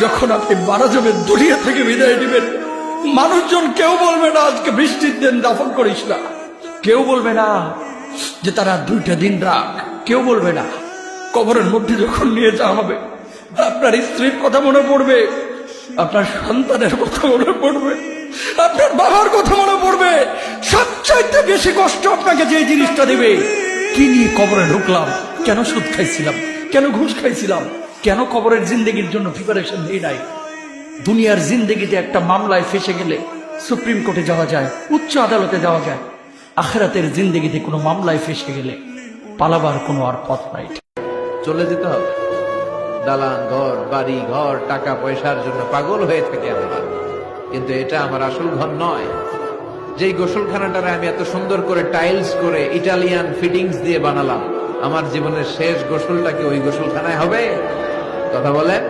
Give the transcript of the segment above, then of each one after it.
যখন আপনি মারা যাবেন, দুনিয়া থেকে বিদায় দিবেন, মানুষজন কেউ বলবে না আজকে বৃষ্টির দিন দাফন করিস না, কেউ বলবে না যে তারা 2টা দিন রাখ, কেউ বলবে না। কবরের মধ্যে যখন নিয়ে যাওয়া হবে, আপনার স্ত্রীর কথা মনে পড়বে, আপনার সন্তানের কথা মনে পড়বে, আপনার বাবার কথা মনে পড়বে। সবচাইতে বেশি কষ্ট আপনাকে যে জিনিসটা দেবে, কি নিয়ে কবরে ঢুকলাম, কেন সুদ খাইছিলাম, কেন ঘুষ খাইছিলাম, কেন কবরের জিন্দেগির জন্য প্রিপারেশন নেই নাই। দুনিয়ার জিন্দেগিতে একটা মামলায় ফেসে গেলে সুপ্রিম কোর্টে যাওয়া যায়, উচ্চ আদালতে যাওয়া যায়। আখিরাতের জিন্দেগিতে কোনো মামলায় ফেসে গেলে পালাবার কোনো আর পথ নাই। চলে যেতে হবে। দালান ঘর, বাড়ি ঘর, টাকা পয়সার জন্য পাগল হয়ে থাকে আমরা, কিন্তু এটা আমার আসল ঘর নয়। যেই গোসলখানাটারে আমি এত সুন্দর করে টাইলস করে ইটালিয়ান ফিটিংস দিয়ে বানালাম, আমার জীবনের শেষ গোসলটা কি ওই গোসলখানায় হবে? কথা বলেন,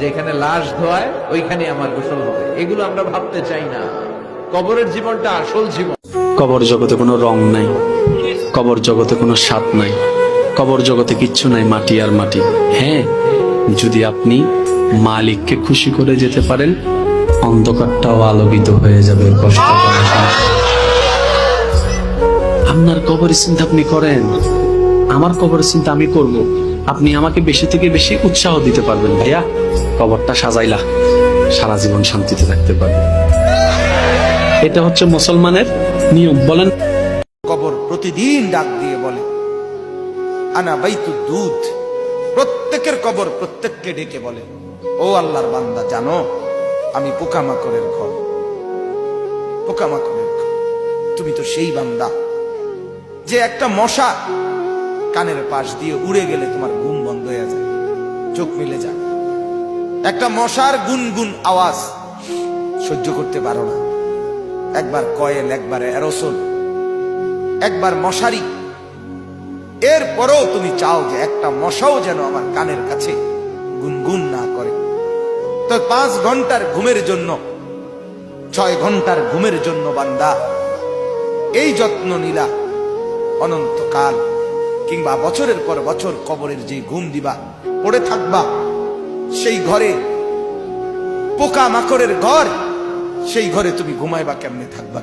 যেখানে লাশ ধোয়ায় ওইখানে আমার গোসল হবে। এগুলো আমরা ভাবতে চাই না। কবরের জীবনটা আসল জীবন। কবর জগতে কোনো রং নাই, কবর জগতে কোনো স্বাদ নাই, কবর জগতে কিচ্ছু নাই, মাটি আর মাটি। হ্যাঁ, যদি আপনি মালিককে খুশি করে যেতে পারেন, অন্ধকারটাও আলোকিত হয়ে যাবে। কষ্ট করার সময় আপনার কবরের চিন্তা আপনি করেন, আমার কবরের চিন্তা আমি করব। আপনি আমাকে বেশি থেকে বেশি উৎসাহ দিতে পারবেন, ভাইয়া কবরটা সাজাইলা, সারা জীবন শান্তিতে থাকতে পারবে। এটা হচ্ছে মুসলমানের নিয়ম। বলেন, কবর প্রতিদিন ডাক দিয়ে বলে আনা বাইতুদ দুধ। প্রত্যেকের কবর প্রত্যেককে ডেকে বলে, ও আল্লাহর বান্দা, জানো আমি পোকামাকড়ের ঘর, পোকামাকড়ের ঘর। তুমি তো সেই বান্দা যে একটা মশা কানের পাশ দিয়ে উড়ে গেলে তোমার ঘুম বন্ধ হয়ে যায়, চোখ মিলে যায়। একটা মশার গুনগুন আওয়াজ সহ্য করতে পারো না। একবার কয়েল, একবার অ্যারোসল, একবার মশারি, এরপরেও তুমি চাও যে একটা মশাও যেন আমার কানের কাছে গুনগুন না করে। তো 5 ঘন্টার ঘুমের জন্য, 6 ঘন্টার ঘুমের জন্য বান্দা এই যত্ন নিলা, অনন্তকাল কিংবা বছরের পর বছর কবরের যে ঘুম দিবা, পড়ে থাকবা সেই ঘরে, পোকা মাকড়ের ঘর, সেই ঘরে তুমি ঘুমাইবা কেমনে, থাকবা?